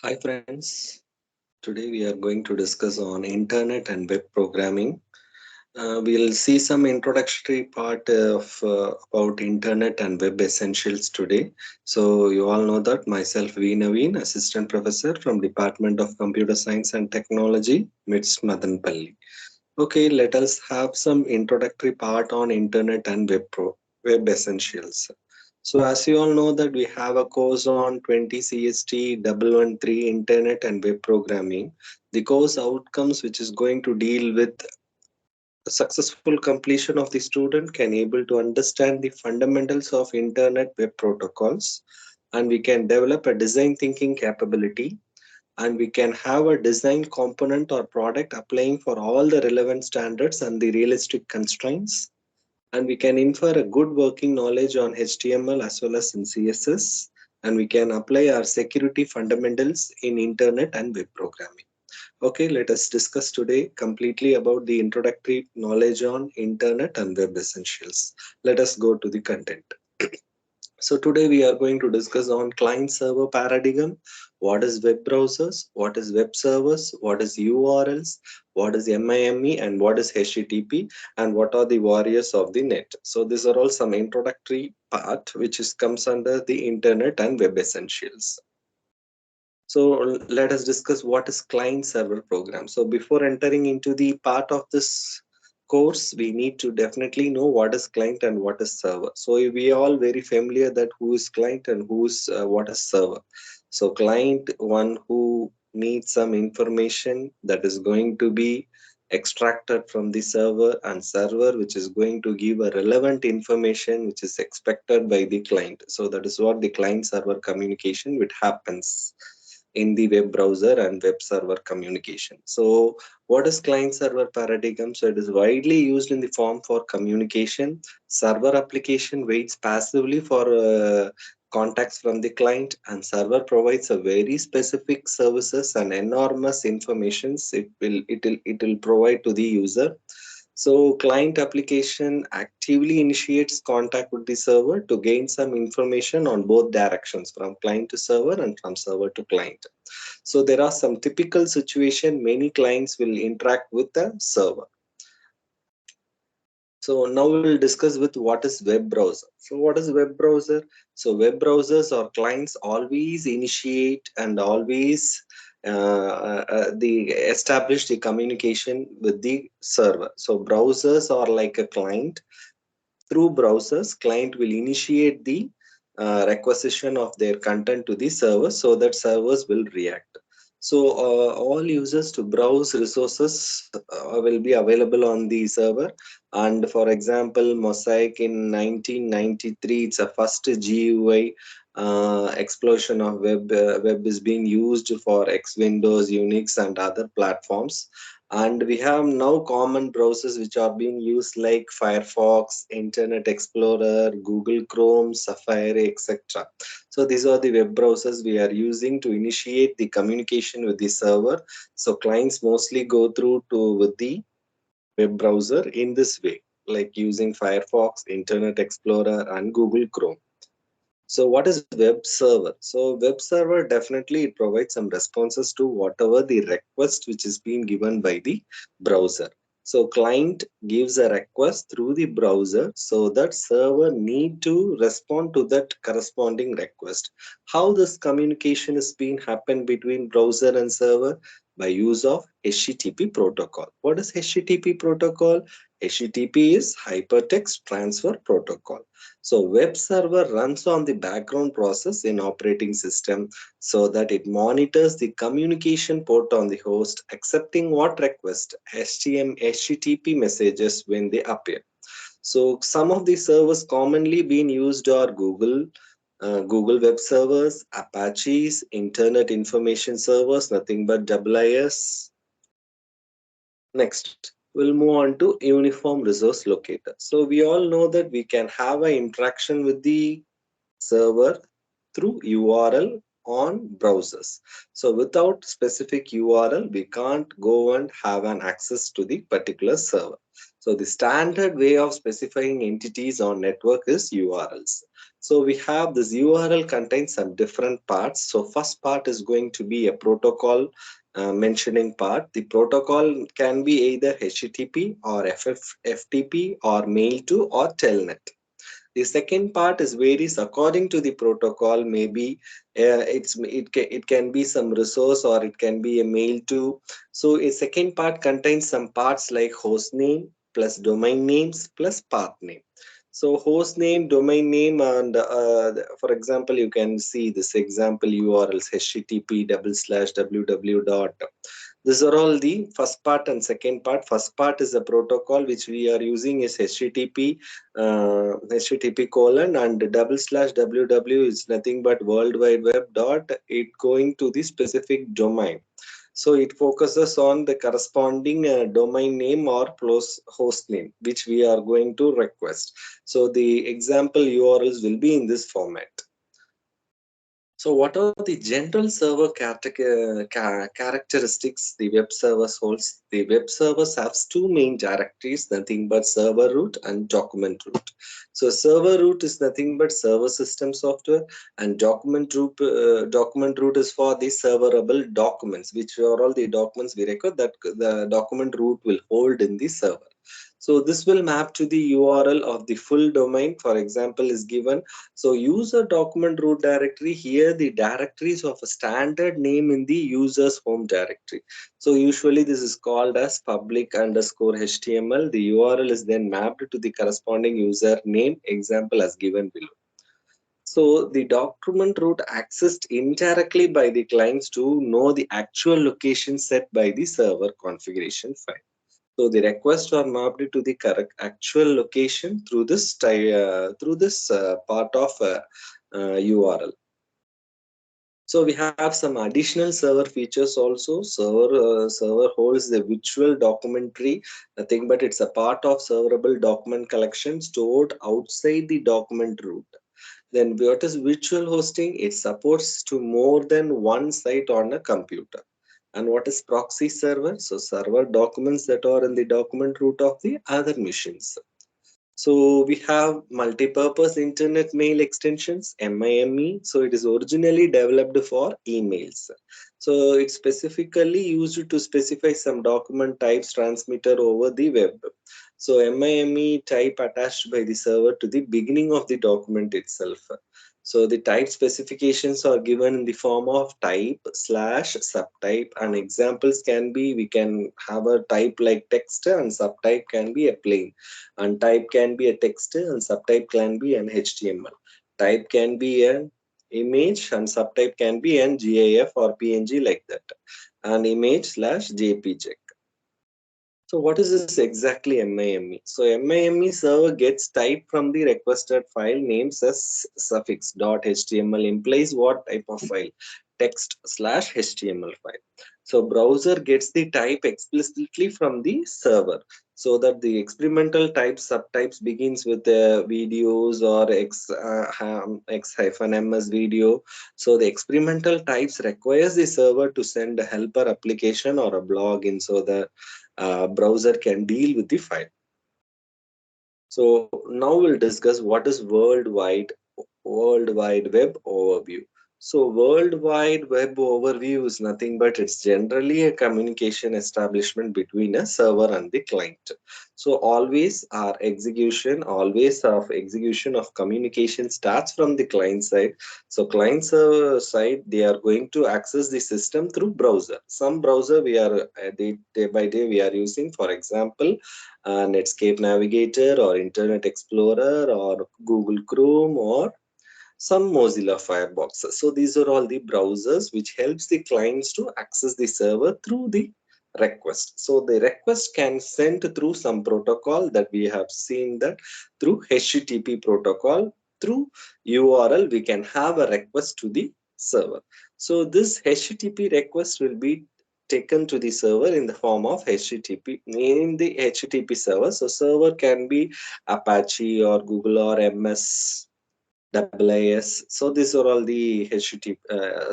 Hi friends, today we are going to discuss on internet and web programming. We'll see some introductory part of about internet and web essentials today. So you all know that myself V Naveen, assistant professor from Department of Computer Science and Technology, MITS Madanpalli. Okay, let us have some introductory part on internet and web essentials. So as you all know that we have a course on 20 CST 113 internet and web programming. The course outcomes which is going to deal with the successful completion of the student can able to understand the fundamentals of internet web protocols, and we can develop a design thinking capability, and we can have a design component or product applying for all the relevant standards and the realistic constraints, and we can infer a good working knowledge on HTML as well as in CSS, and we can apply our security fundamentals in internet and web programming. Okay, let us discuss today completely about the introductory knowledge on internet and web essentials. Let us go to the content. So today we are going to discuss on client server paradigm. What is web browsers? What is web servers? What is URLs? What is MIME and what is HTTP? And what are the warriors of the net? So these are all some introductory part which is comes under the internet and web essentials. So let us discuss what is client server program. So before entering into the part of this course, we need to definitely know what is client and what is server. So we are all very familiar that who is client and who's what is server. So client, one who needs some information that is going to be extracted from the server, and server which is going to give a relevant information which is expected by the client. So that is what the client server communication which happens in the web browser and web server communication. So what is client server paradigm? So it is widely used in the form for communication. Server application waits passively for contacts from the client, and server provides a very specific services and enormous informations it will provide to the user. So client application actively initiates contact with the server to gain some information on both directions, from client to server and from server to client. So there are some typical situation many clients will interact with the server. So now we'll discuss with what is web browser. So what is web browser? So web browsers or clients always initiate and always the establish the communication with the server. So browsers are like a client. Through browsers, client will initiate the requisition of their content to the server so that servers will react. So all users to browse resources will be available on the server. And for example, Mosaic in 1993, it's a first GUI explosion of web is being used for X Windows, Unix, and other platforms. And we have now common browsers which are being used like Firefox, Internet Explorer, Google Chrome, Safari, etc. So these are the web browsers we are using to initiate the communication with the server. So clients mostly go through to with the web browser in this way, like using Firefox, Internet Explorer, and Google Chrome. So what is web server? So web server, definitely it provides some responses to whatever the request which is being given by the browser. So client gives a request through the browser, so that server need to respond to that corresponding request. How this communication is being happen between browser and server? By use of HTTP protocol. What is HTTP protocol? HTTP is Hypertext Transfer Protocol. So web server runs on the background process in operating system, so that it monitors the communication port on the host, accepting what request HTTP messages when they appear. So some of the servers commonly being used are Google Web Servers, Apache's, Internet Information Servers, nothing but IIS. Next, we'll move on to Uniform Resource Locator. So we all know that we can have an interaction with the server through URL on browsers. So without specific URL, we can't go and have an access to the particular server. So the standard way of specifying entities on network is URLs. So we have this URL contains some different parts. So first part is going to be a protocol mentioning part. The protocol can be either HTTP or FTP or mail to or telnet. The second part is varies according to the protocol. Maybe it can be some resource or it can be a mail to. So a second part contains some parts like host name plus domain names plus path name. So host name, domain name, and for example, you can see this example URLs HTTP //www. These are all the first part and second part. First part is a protocol which we are using is HTTP colon and //www is nothing but World Wide Web dot it going to the specific domain. So it focuses on the corresponding domain name or plus host name which we are going to request. So the example URLs will be in this format. So what are the general server characteristics the web servers holds? The web servers have two main directories, nothing but server root and document root. So server root is nothing but server system software, and document root is for the serverable documents, which are all the documents we record that the document root will hold in the server. So this will map to the URL of the full domain. For example, is given. So user document root directory, here the directories of a standard name in the user's home directory. So usually this is called as public underscore HTML. The URL is then mapped to the corresponding user name, example as given below. So the document root accessed indirectly by the clients to know the actual location set by the server configuration file. So the requests are mapped to the correct actual location through this part of URL. So we have some additional server features also. Server holds the virtual documentary, nothing but it's a part of serverable document collection stored outside the document root. Then what is virtual hosting? It supports to more than one site on a computer. And what is proxy server? So server documents that are in the document root of the other machines. So we have multi-purpose internet mail extensions, MIME. So it is originally developed for emails. So it's specifically used to specify some document types transmitted over the web. So MIME type attached by the server to the beginning of the document itself. So the type specifications are given in the form of type slash subtype, and examples can be, we can have a type like text and subtype can be a plain, and type can be a text and subtype can be an HTML. Type can be an image and subtype can be an GIF or PNG like that, and image slash JPG. So what is this exactly MIME? So MIME server gets type from the requested file names as suffix .html implies what type of file? Text slash HTML file. So browser gets the type explicitly from the server, so that the experimental type subtypes begins with videos or x-ms video. So the experimental types requires the server to send a helper application or a blog in, so the browser can deal with the file. So now we'll discuss what is World Wide Web overview. So World Wide Web overview is nothing but it's generally a communication establishment between a server and the client. So always of execution of communication starts from the client side. So client server side, they are going to access the system through browser. Some browser we are day by day we are using, for example, Netscape Navigator or Internet Explorer or Google Chrome or some Mozilla Firefox. So these are all the browsers which helps the clients to access the server through the request. So the request can send through some protocol that we have seen, that through HTTP protocol, through URL we can have a request to the server. So this HTTP request will be taken to the server in the form of HTTP in the HTTP server. So server can be Apache or Google or MS IIS. So these are all the HTTP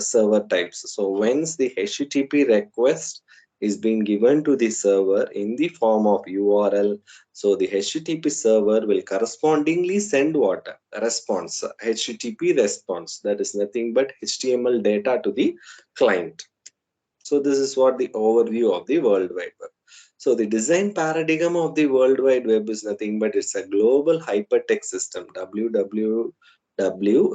server types. So once the HTTP request is being given to the server in the form of URL. So the HTTP server will correspondingly send what? A response, HTTP response. That is nothing but HTML data to the client. So this is what the overview of the World Wide Web. So the design paradigm of the World Wide Web is nothing but it's a global hypertext system. WWW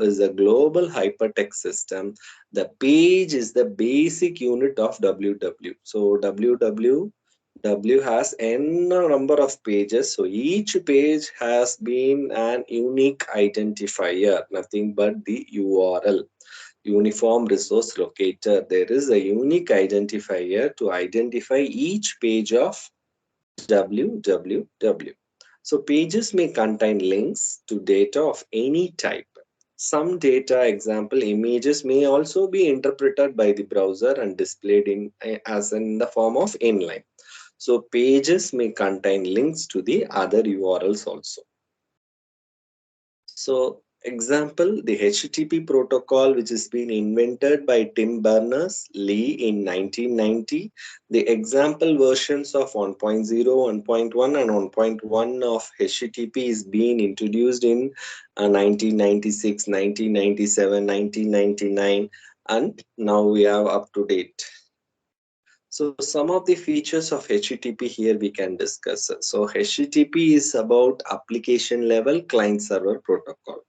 is a global hypertext system. The page is the basic unit of WW. So WWW has n number of pages. So each page has been an unique identifier, nothing but the URL. Uniform resource locator. There is a unique identifier to identify each page of www. So pages may contain links to data of any type. Some data, example images, may also be interpreted by the browser and displayed in as in the form of inline. So pages may contain links to the other URLs also. So example, the HTTP protocol, which has been invented by Tim Berners-Lee in 1990. The example versions of 1.0, 1.1 and 1.1 of HTTP is being introduced in 1996, 1997, 1999, and now we have up to date. So some of the features of HTTP here we can discuss. So HTTP is about application level client server protocol.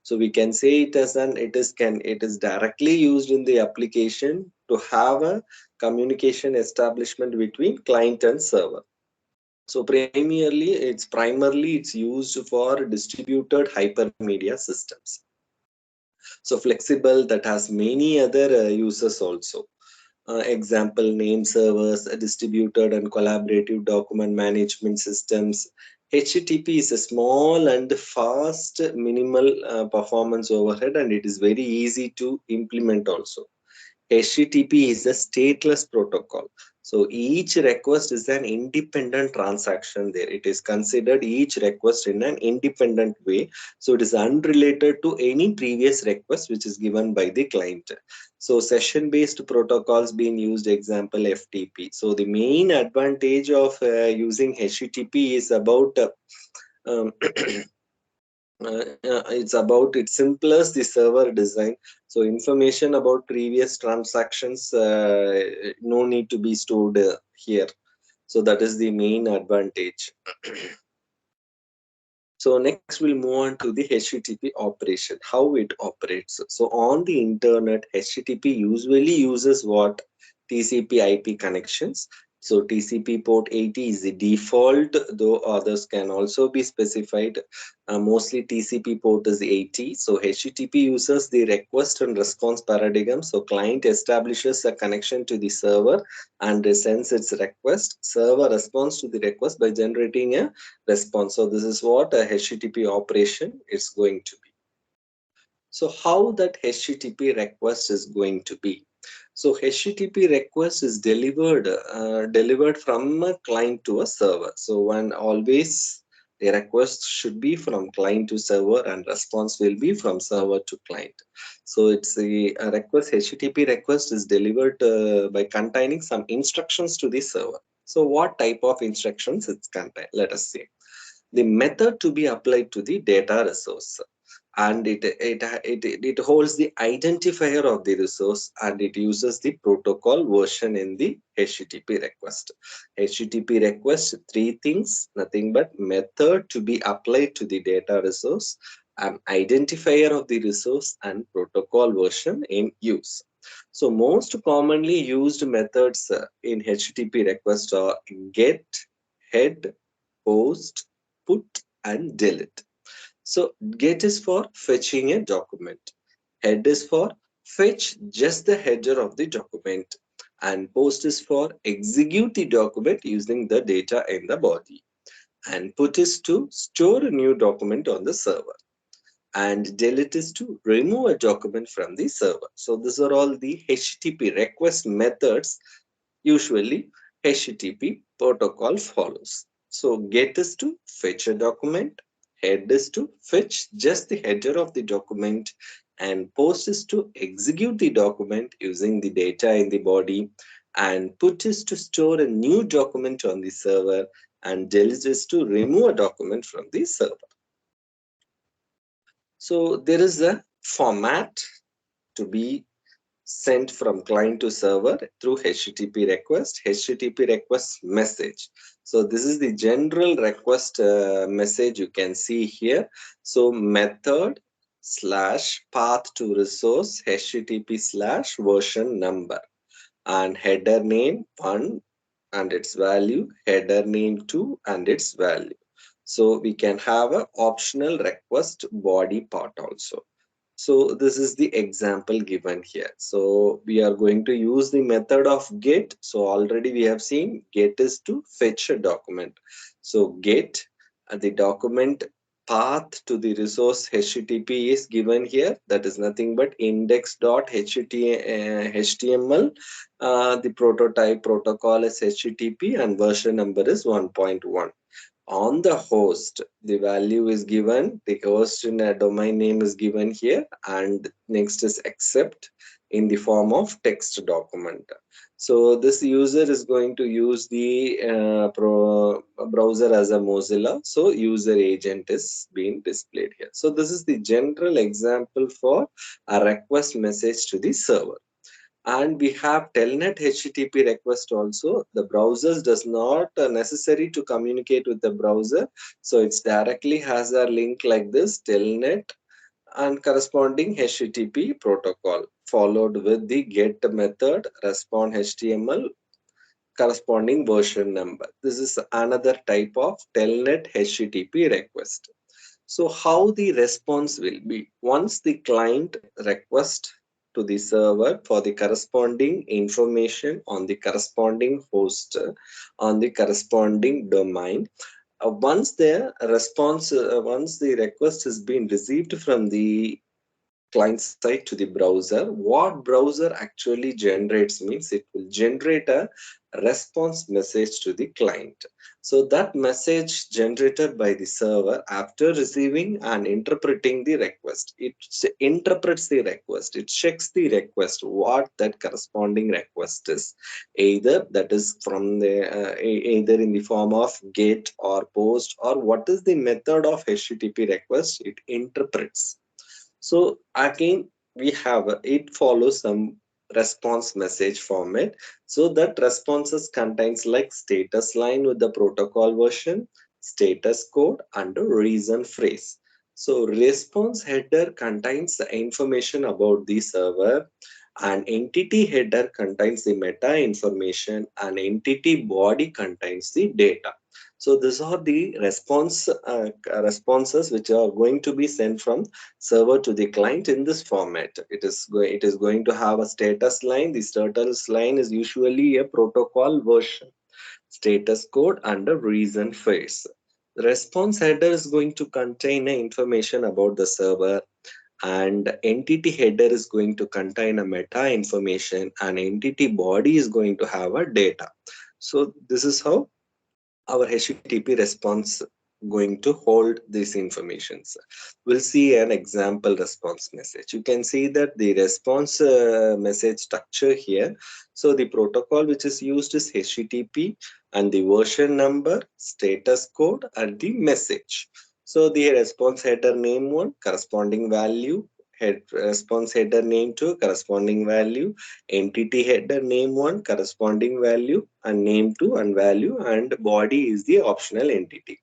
So we can say it as it is directly used in the application to have a communication establishment between client and server. So primarily it's used for distributed hypermedia systems. So flexible, that has many other uses also. Example, name servers, distributed and collaborative document management systems. HTTP is a small and fast, minimal performance overhead, and it is very easy to implement also. HTTP is a stateless protocol. So each request is an independent transaction there. It is considered each request in an independent way. So it is unrelated to any previous request which is given by the client. So session-based protocols being used, example FTP. So the main advantage of using HTTP is about um, it's about its simplest the server design. So information about previous transactions no need to be stored here. So that is the main advantage. So next we'll move on to the HTTP operation, how it operates. So on the internet, HTTP usually uses what? TCP IP connections. So TCP port 80 is the default, though others can also be specified. Mostly TCP port is 80. So HTTP uses the request and response paradigm. So client establishes a connection to the server and sends its request. Server responds to the request by generating a response. So this is what a HTTP operation is going to be. So how that HTTP request is going to be? So HTTP request is delivered from a client to a server. So when always the request should be from client to server and response will be from server to client. So it's a request, HTTP request is delivered by containing some instructions to the server. So what type of instructions it's contain? Let us see. The method to be applied to the data resource, and it holds the identifier of the resource, and it uses the protocol version in the HTTP request. HTTP request three things, nothing but method to be applied to the data resource, an identifier of the resource, and protocol version in use. So most commonly used methods in HTTP request are get, head, post, put, and delete. So get is for fetching a document. Head is for fetch just the header of the document. And post is for execute the document using the data in the body. And put is to store a new document on the server. And delete is to remove a document from the server. So these are all the HTTP request methods usually HTTP protocol follows. So get is to fetch a document, head is to fetch just the header of the document, and post is to execute the document using the data in the body, and put is to store a new document on the server, and delete is to remove a document from the server. So there is a format to be sent from client to server through HTTP request, HTTP request message. So this is the general request message you can see here. So method slash path to resource HTTP slash version number, and header name 1 and its value, header name 2 and its value. So we can have a optional request body part also. So this is the example given here. So we are going to use the method of get. So already we have seen get is to fetch a document. So get the document path to the resource HTTP is given here. That is nothing but index.html. The prototype protocol is HTTP and version number is 1.1. On the host, the value is given, the host in a domain name is given here, and next is accept in the form of text document. So this user is going to use the browser as a Mozilla, so user agent is being displayed here. So this is the general example for a request message to the server. And we have telnet HTTP request also. The browsers does not necessary to communicate with the browser, so it's directly has a link like this, telnet and corresponding HTTP protocol followed with the get method, respond HTML, corresponding version number. This is another type of telnet HTTP request. So how the response will be once the client request to the server for the corresponding information on the corresponding host on the corresponding domain. Once the request has been received from the client side to the browser, what browser actually generates means it will generate a response message to the client. So that message generated by the server after receiving and interpreting the request, it interprets the request, it checks the request, what that corresponding request is, either that is from the either in the form of get or post, or what is the method of HTTP request, it interprets. So again, we have it follows some response message format. So that responses contains like status line with the protocol version, status code, and a reason phrase. So response header contains the information about the server, and entity header contains the meta information, and entity body contains the data. So these are the responses which are going to be sent from server to the client in this format. It is going to have a status line. The status line is usually a protocol version, status code, and a reason phrase. The response header is going to contain information about the server, and entity header is going to contain a meta information, and entity body is going to have a data. So this is how our HTTP response going to hold these informations. We'll see an example response message. You can see that the response message structure here. So the protocol which is used is HTTP, and the version number, status code, and the message. So the response header name 1, corresponding value, response header name 2, corresponding value, entity header name 1, corresponding value, and name 2 and value, and body is the optional entity.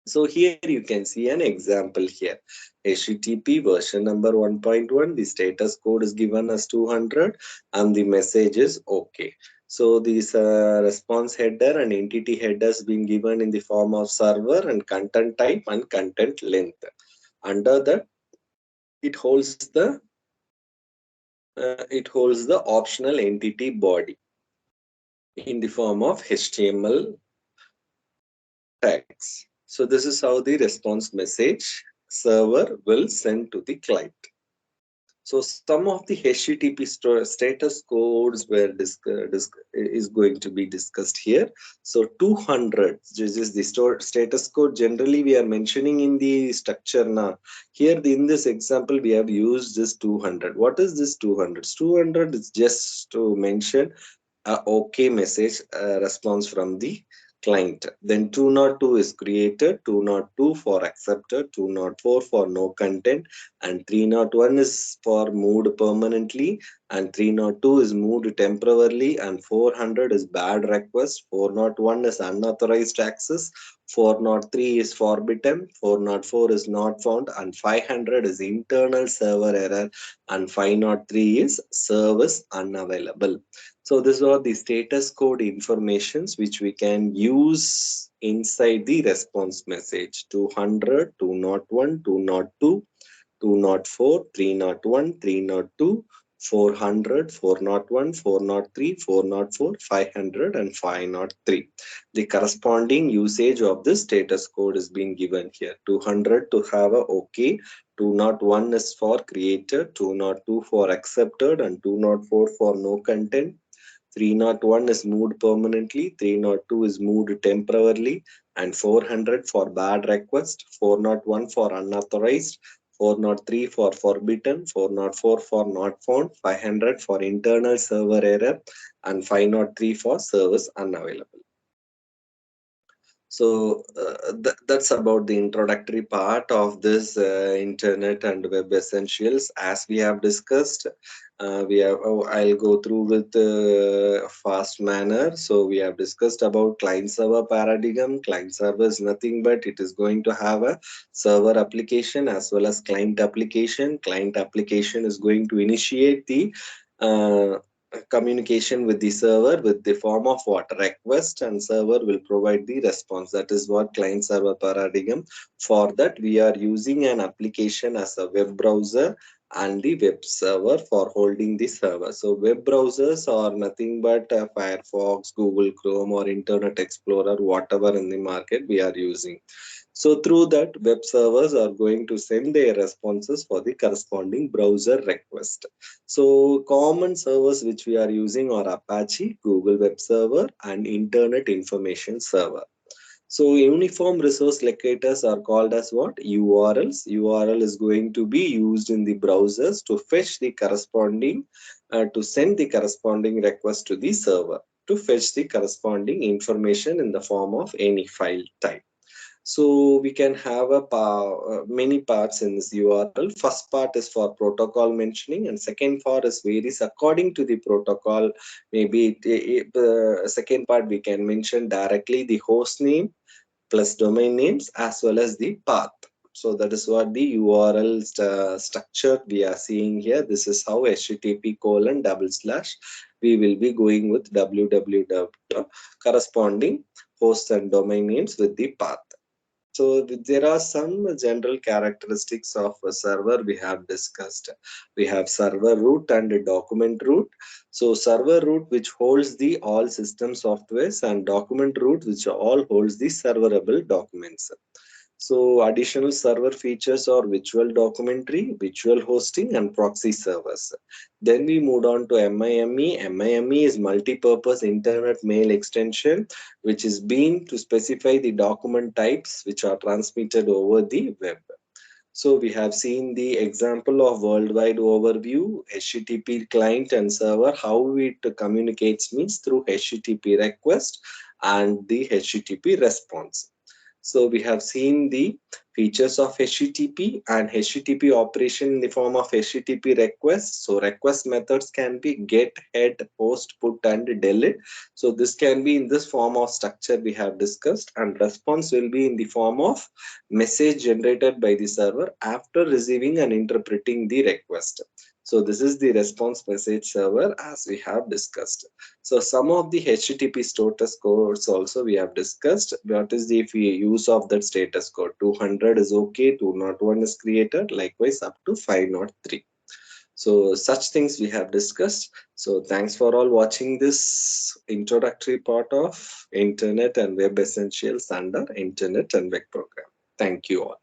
So here you can see an example here. HTTP version number 1.1, the status code is given as 200 and the message is OK. So these response header and entity headers being given in the form of server and content type and content length. Under that, it holds the optional entity body in the form of HTML tags. So this is how the response message server will send to the client. So some of the HTTP status codes were is going to be discussed here. So 200, this is the status code. Generally, we are mentioning in the structure now. Here, in this example, we have used this 200. What is this 200? 200 is just to mention a OK message response from the client. Then 202 is created, 202 for accepted, 204 for no content, and 301 is for moved permanently, and 302 is moved temporarily, and 400 is bad request, 401 is unauthorized access, 403 is forbidden, 404 is not found, and 500 is internal server error, and 503 is service unavailable. So these are the status code informations which we can use inside the response message. 200, 201, 202, 204, 301, 302, 400, 401, 403, 404, 500, and 503. The corresponding usage of this status code is being given here. 200 to have a OK, 201 is for created, 202 for accepted, and 204 for no content. 301 is moved permanently, 302 is moved temporarily, and 400 for bad request, 401 for unauthorized, 403 for forbidden, 404 for not found, 500 for internal server error, and 503 for service unavailable. So that's about the introductory part of this Internet and Web Essentials. As we have discussed, I'll go through with fast manner. So we have discussed about client server paradigm. Client server is nothing but it is going to have a server application as well as client application. Client application is going to initiate the uh, communication with the server with the form of what request, and server will provide the response. That is what client server paradigm. For that we are using an application as a web browser and the web server for holding the server. So web browsers are nothing but Firefox, Google Chrome, or Internet Explorer, whatever in the market we are using. So through that, web servers are going to send their responses for the corresponding browser request. So common servers which we are using are Apache, Google Web Server, and Internet Information Server. So uniform resource locators are called as what? URLs. URL is going to be used in the browsers to fetch the corresponding, to send the corresponding request to the server, to fetch the corresponding information in the form of any file type. So we can have many parts in this URL. First part is for protocol mentioning, and second part is varies according to the protocol. Maybe the second part we can mention directly the host name plus domain names as well as the path. So that is what the URL structure we are seeing here. This is how http:// we will be going with www corresponding host and domain names with the path. So there are some general characteristics of a server we have discussed. We have server root and document root. So server root which holds the all system softwares, and document root which all holds the serverable documents. So additional server features are virtual documentary, virtual hosting, and proxy servers. Then we moved on to MIME. MIME is multi-purpose internet mail extension, which is being to specify the document types which are transmitted over the web. So we have seen the example of worldwide overview, HTTP client and server, how it communicates means through HTTP request and the HTTP response. So we have seen the features of HTTP and HTTP operation in the form of HTTP requests. So request methods can be get, head, post, put, and delete. So this can be in this form of structure we have discussed, and response will be in the form of message generated by the server after receiving and interpreting the request. So this is the response message server as we have discussed. So some of the HTTP status codes also we have discussed. What is the use of that status code? 200 is okay, 201 is created, likewise up to 503. So such things we have discussed. So thanks for all watching this introductory part of Internet and Web Essentials under Internet and Web Program. Thank you all.